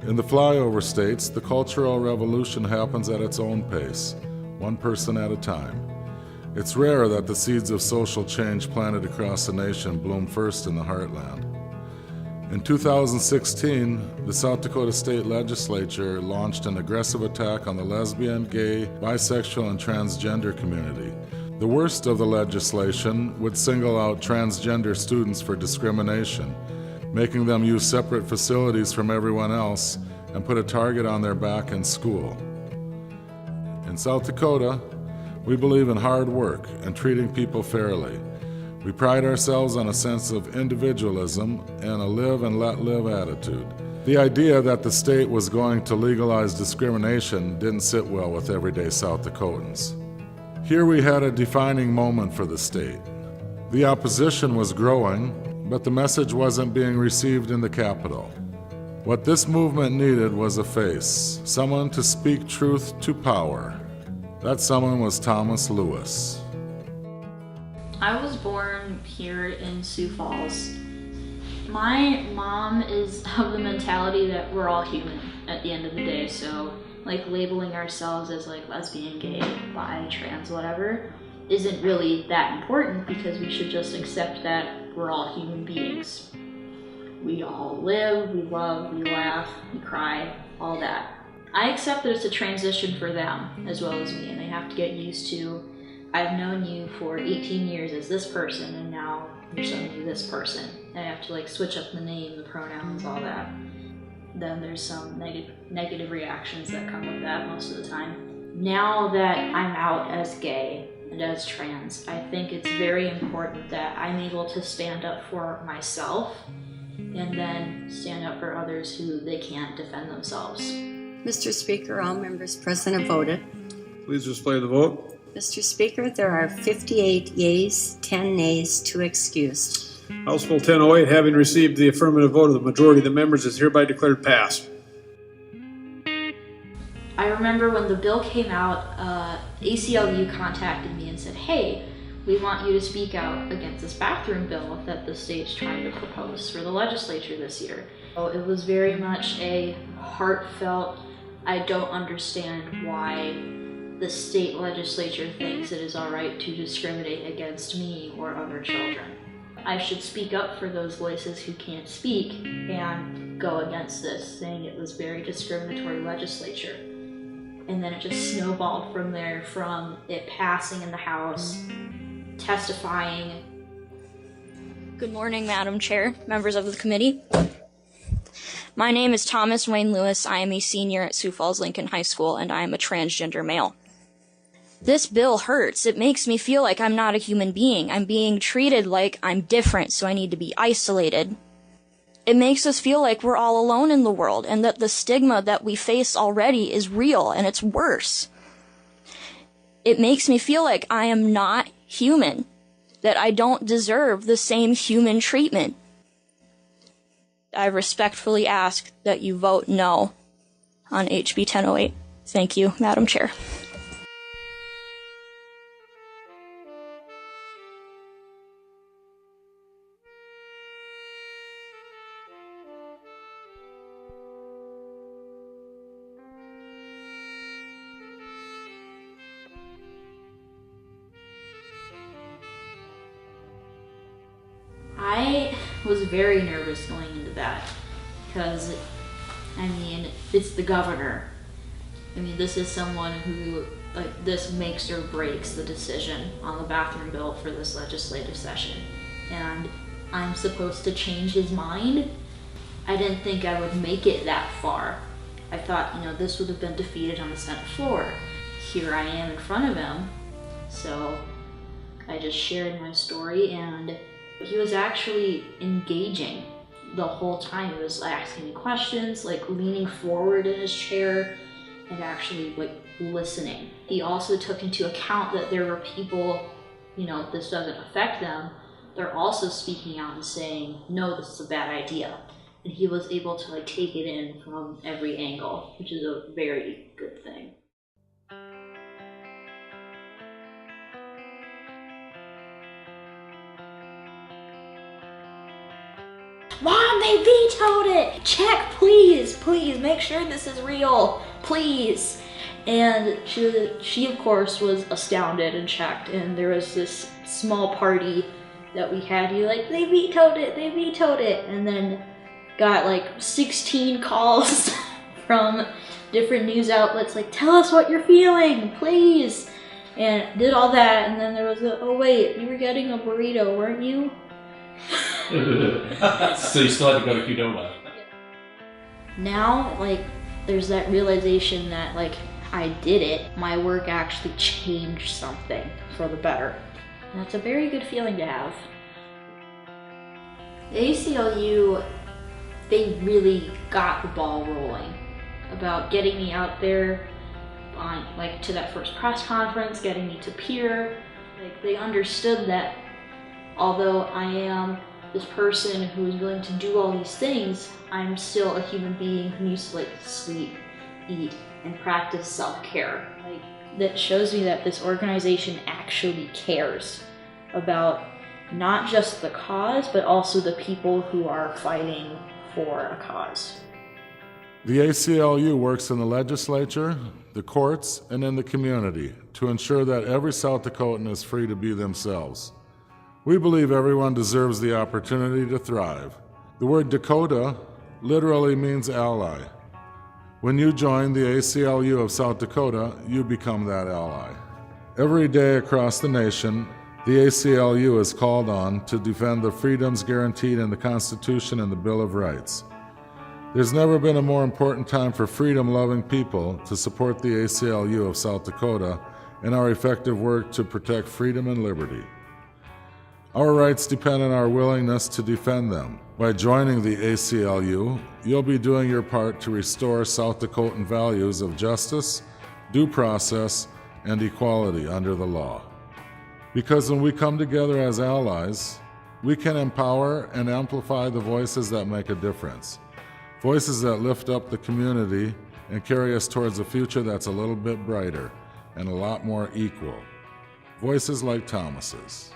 In the flyover states, the cultural revolution happens at its own pace, one person at a time. It's rare that the seeds of social change planted across the nation bloom first in the heartland. In 2016, the South Dakota State Legislature launched an aggressive attack on the lesbian, gay, bisexual, and transgender community. The worst of the legislation would single out transgender students for discrimination, making them use separate facilities from everyone else and put a target on their back in school. In South Dakota, we believe in hard work and treating people fairly. We pride ourselves on a sense of individualism and a live and let live attitude. The idea that the state was going to legalize discrimination didn't sit well with everyday South Dakotans. Here we had a defining moment for the state. The opposition was growing, but the message wasn't being received in the Capitol. What this movement needed was a face, someone to speak truth to power. That someone was Thomas Lewis. I was born here in Sioux Falls. My mom is of the mentality that we're all human at the end of the day, so like labeling ourselves as like lesbian, gay, bi, trans, whatever, isn't really that important because we should just accept that we're all human beings. We all live, we love, we laugh, we cry, all that. I accept that it's a transition for them as well as me, and they have to get used to, I've known you for 18 years as this person, and now you're suddenly this person. And I have to like switch up the name, the pronouns, all that. Then there's some negative reactions that come with that most of the time. Now that I'm out as gay and as trans, I think it's very important that I'm able to stand up for myself and then stand up for others who they can't defend themselves. Mr. Speaker, all members present have voted. Please display the vote. Mr. Speaker, there are 58 yeas, 10 nays, 2 excused. House Bill 1008, having received the affirmative vote of the majority of the members, is hereby declared passed. I remember when the bill came out, ACLU contacted me and said, hey, we want you to speak out against this bathroom bill that the state's trying to propose for the legislature this year. So it was very much a heartfelt, I don't understand why the state legislature thinks it is all right to discriminate against me or other children. I should speak up for those voices who can't speak and go against this, saying it was very discriminatory legislature. And then it just snowballed from there, from it passing in the House, testifying. Good morning, Madam Chair, members of the committee. My name is Thomas Wayne Lewis. I am a senior at Sioux Falls Lincoln High School, and I am a transgender male. This bill hurts. It makes me feel like I'm not a human being. I'm being treated like I'm different, so I need to be isolated. It makes us feel like we're all alone in the world, and that the stigma that we face already is real, and it's worse. It makes me feel like I am not human, that I don't deserve the same human treatment. I respectfully ask that you vote no on HB 1008. Thank you, Madam Chair. I was very nervous going into that because, I mean, it's the governor. I mean, this is someone who, like, this makes or breaks the decision on the bathroom bill for this legislative session. And I'm supposed to change his mind? I didn't think I would make it that far. I thought, you know, this would have been defeated on the Senate floor. Here I am in front of him. So I just shared my story, and he was actually engaging the whole time. He was asking me questions, like leaning forward in his chair and actually like listening. He also took into account that there were people, you know, this doesn't affect them. They're also speaking out and saying, no, this is a bad idea. And he was able to like take it in from every angle, which is a very good thing. Mom, they vetoed it. Check, please, please, make sure this is real, please. And she of course was astounded and checked, and there was this small party that we had. You like, they vetoed it, and then got like 16 calls from different news outlets like, tell us what you're feeling, please. And did all that, and then there was a, oh wait, you were getting a burrito, weren't you? So you still had to go to Qdoba. Now, like, there's that realization that, like, I did it. My work actually changed something for the better. And that's a very good feeling to have. The ACLU, they really got the ball rolling about getting me out there on, like, to that first press conference, getting me to peer. Like, they understood that although I am this person who is willing to do all these things, I'm still a human being who needs to, like, sleep, eat, and practice self-care. Like, that shows me that this organization actually cares about not just the cause, but also the people who are fighting for a cause. The ACLU works in the legislature, the courts, and in the community to ensure that every South Dakotan is free to be themselves. We believe everyone deserves the opportunity to thrive. The word Dakota literally means ally. When you join the ACLU of South Dakota, you become that ally. Every day across the nation, the ACLU is called on to defend the freedoms guaranteed in the Constitution and the Bill of Rights. There's never been a more important time for freedom-loving people to support the ACLU of South Dakota in our effective work to protect freedom and liberty. Our rights depend on our willingness to defend them. By joining the ACLU, you'll be doing your part to restore South Dakotan values of justice, due process, and equality under the law. Because when we come together as allies, we can empower and amplify the voices that make a difference. Voices that lift up the community and carry us towards a future that's a little bit brighter and a lot more equal. Voices like Thomas's.